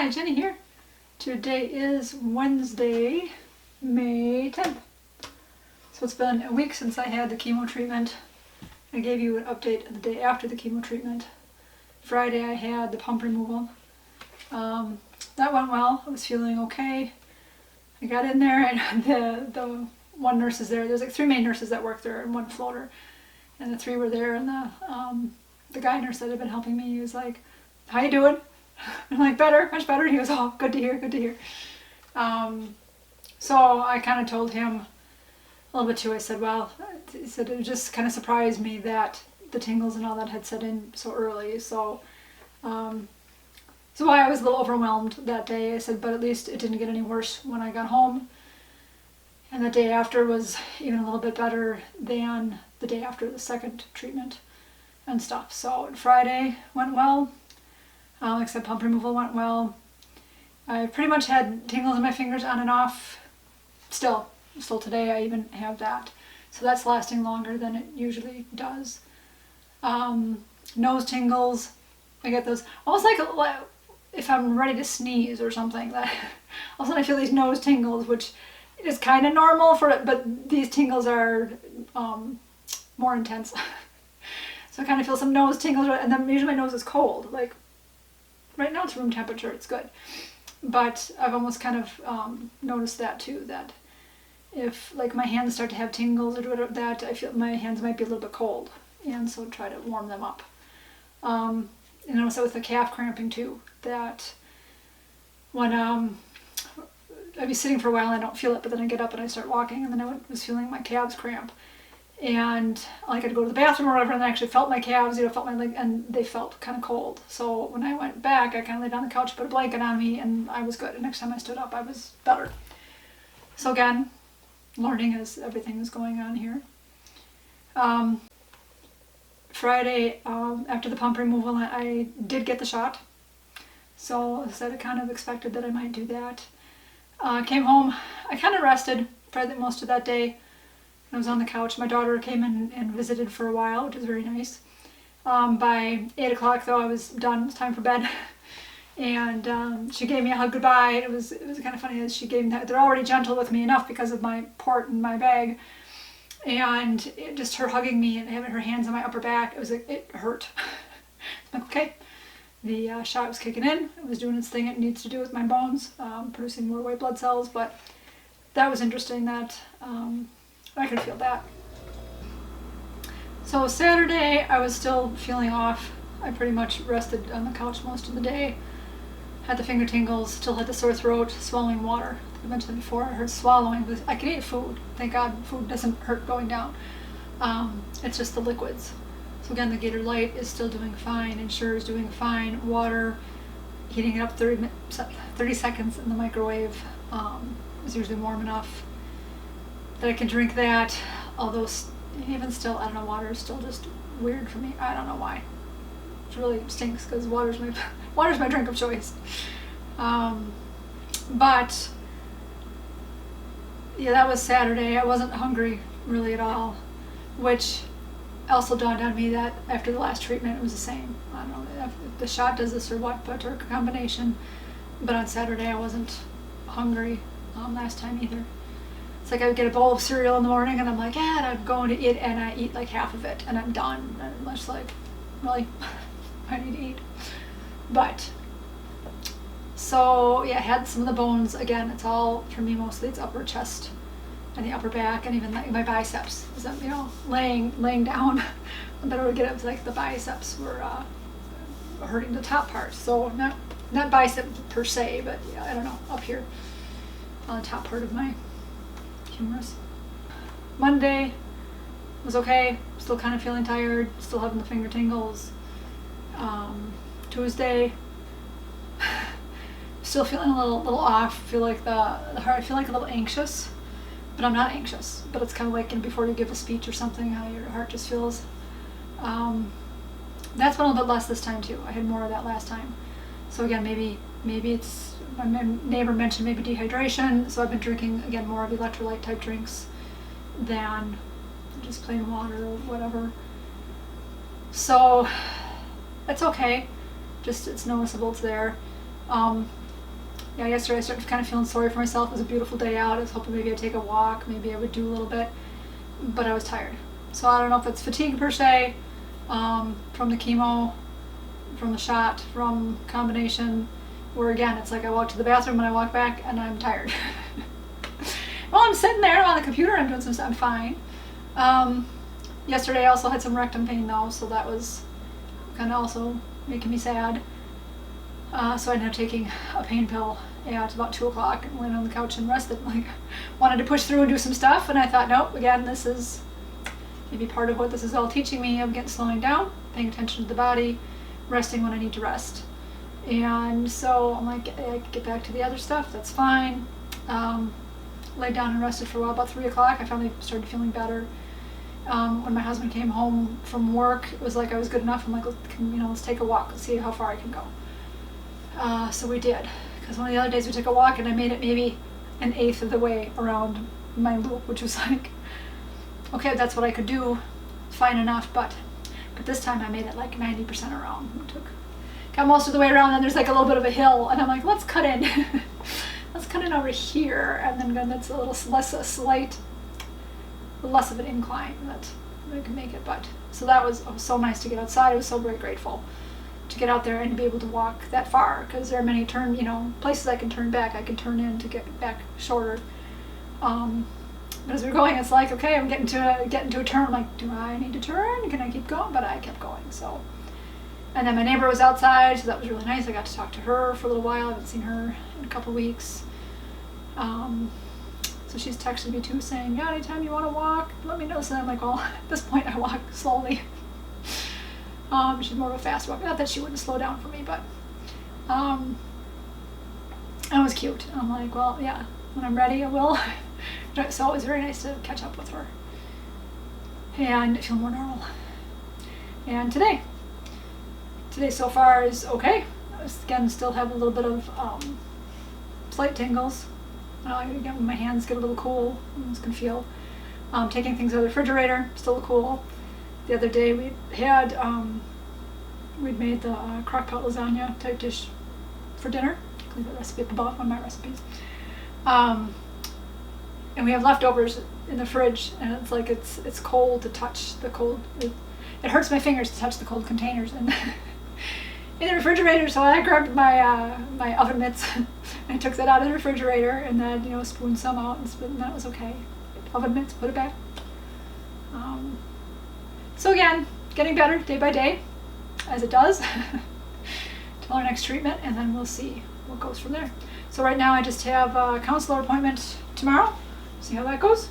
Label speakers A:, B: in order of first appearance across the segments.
A: Hi, Jenny here. Today is Wednesday, May 10th. So it's been a week since I had the chemo treatment. I gave you an update the day after the chemo treatment. Friday I had the pump removal. That went well. I was feeling okay. I got in there and the one nurse is there. There's like 3 main nurses that work there and 1 floater. And the 3 were there, and the guy nurse that had been helping me, he was like, "How you doing?" I'm like, "Better, much better." And he goes, "Oh, good to hear, good to hear." So I kind of told him a little bit too. I said, well, he said it just kind of surprised me that the tingles and all that had set in so early. So why I was a little overwhelmed that day. I said, but at least it didn't get any worse when I got home. And the day after was even a little bit better than the day after the second treatment and stuff. So Friday went well. Except pump removal went well. I pretty much had tingles in my fingers on and off. Still today I even have that. So that's lasting longer than it usually does. Nose tingles, I get those almost like if I'm ready to sneeze or something. That all of a sudden I feel these nose tingles, which is kind of normal for it, but these tingles are more intense. So I kind of feel some nose tingles, and then usually my nose is cold. Like right now it's room temperature, it's good. But I've almost kind of noticed that too, that if like my hands start to have tingles or whatever, that I feel my hands might be a little bit cold, and so try to warm them up. And also with the calf cramping too, that when I'd be sitting for a while and I don't feel it, but then I get up and I start walking, and then I was feeling my calves cramp. And like I'd go to the bathroom or whatever, and I actually felt my calves, felt my leg, and they felt kind of cold. So when I went back, I kind of laid on the couch, put a blanket on me, and I was good. And next time I stood up, I was better. So again, learning as everything is going on here. Friday, after the pump removal, I did get the shot. So as I said, I kind of expected that I might do that. Came home, I kind of rested for most of that day. I was on the couch. My daughter came in and visited for a while, which was very nice. By 8 o'clock though, I was done. It was time for bed. And she gave me a hug goodbye. It was kind of funny that she gave me that. They're already gentle with me enough because of my port and my bag. And just her hugging me and having her hands on my upper back, it hurt. I'm like, okay. The shot was kicking in. It was doing its thing it needs to do with my bones, producing more white blood cells. But that was interesting that I could feel that. So Saturday, I was still feeling off. I pretty much rested on the couch most of the day. Had the finger tingles, still had the sore throat, swallowing water. I mentioned before, I heard swallowing. I can eat food. Thank God food doesn't hurt going down. It's just the liquids. So again, the Gator Light is still doing fine. Ensure is doing fine. Water, heating it up 30 seconds in the microwave is usually warm enough that I can drink that, although even still, I don't know, water is still just weird for me. I don't know why. It really stinks because water's my drink of choice. But yeah, that was Saturday. I wasn't hungry really at all, which also dawned on me that after the last treatment it was the same. I don't know if the shot does this or what, but or a combination. But on Saturday I wasn't hungry last time either. It's like I would get a bowl of cereal in the morning and I'm like, yeah, and I'm going to eat, and I eat like half of it and I'm done. And I'm just like, really, I need to eat. But, so yeah, I had some of the bones. Again, it's all, for me mostly, it's upper chest and the upper back, and even like my biceps. So, laying down, the better to get it was like the biceps were hurting the top part. So not bicep per se, but yeah, I don't know, up here on the top part of my humerus. Monday was okay, still kind of feeling tired, still having the finger tingles. Tuesday, still feeling a little off. Feel like the heart. I feel like a little anxious, but I'm not anxious. But it's kind of like before you give a speech or something, how your heart just feels. That's been a little bit less this time too. I had more of that last time. So again, maybe it's, my neighbor mentioned maybe dehydration. So I've been drinking again more of electrolyte type drinks than just plain water or whatever. So it's okay. Just it's noticeable it's there. yeah, yesterday I started kind of feeling sorry for myself. It was a beautiful day out. I was hoping maybe I'd take a walk, maybe I would do a little bit, but I was tired. So I don't know if it's fatigue per se, from the chemo, from the shot, from combination, where again, it's like I walk to the bathroom and I walk back and I'm tired. Well, I'm sitting there on the computer, I'm doing some stuff, I'm fine. Yesterday I also had some rectum pain though, so that was kind of also making me sad. So I ended up taking a pain pill at about 2 o'clock and went on the couch and rested. Like, wanted to push through and do some stuff, and I thought, nope, again, this is maybe part of what this is all teaching me of slowing down, paying attention to the body, resting when I need to rest. And so I'm like, I can get back to the other stuff, that's fine. Laid down and rested for a while. About 3 o'clock, I finally started feeling better. When my husband came home from work, it was like I was good enough. I'm like, let's take a walk. Let's see how far I can go. So we did. Because one of the other days we took a walk and I made it maybe 1/8 of the way around my loop, which was like, okay, that's what I could do. Fine enough, but this time I made it like 90% around. Got most of the way around, and there's like a little bit of a hill, and I'm like, let's cut in. Let's cut in over here, and then that's a little less of an incline that I can make it. But so that was so nice to get outside. I was so very grateful to get out there and to be able to walk that far, because there are many places I can turn back. I can turn in to get back shorter. But as we're going, it's like, okay, I'm getting to a turn. I'm like, do I need to turn? Can I keep going? But I kept going. So, and then my neighbor was outside, so that was really nice. I got to talk to her for a little while. I haven't seen her in a couple weeks. So she's texted me too, saying, yeah, anytime you want to walk, let me know. So I'm like, well, at this point I walk slowly. She's more of a fast walker. Not that she wouldn't slow down for me, but it was cute. I'm like, well, yeah, when I'm ready, I will. So it was very nice to catch up with her and feel more normal. And today so far is okay. Again, still have a little bit of slight tingles. Again, my hands get a little cool. I just can feel taking things out of the refrigerator, still cool. The other day we had we'd made the crock pot lasagna type dish for dinner. I'll leave the recipe up above, one of my recipes. And we have leftovers in the fridge, and it's like it's cold to touch the cold. It hurts my fingers to touch the cold containers in the refrigerator. So I grabbed my my oven mitts and I took that out of the refrigerator, and then spooned some out, and that was okay. Oven mitts, put it back. So again, getting better day by day, as it does, till our next treatment, and then we'll see what goes from there. So right now I just have a counselor appointment tomorrow. See how that goes.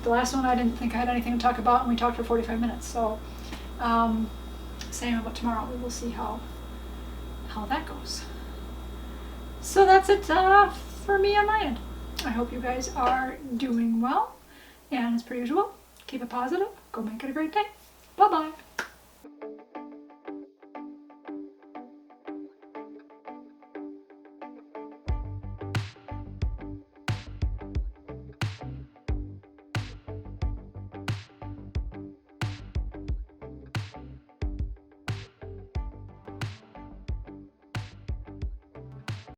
A: The last one I didn't think I had anything to talk about, and we talked for 45 minutes. So same about tomorrow. We will see how that goes. So that's it for me on my end. I hope you guys are doing well, and as per usual, keep it positive. Go make it a great day. Bye-bye.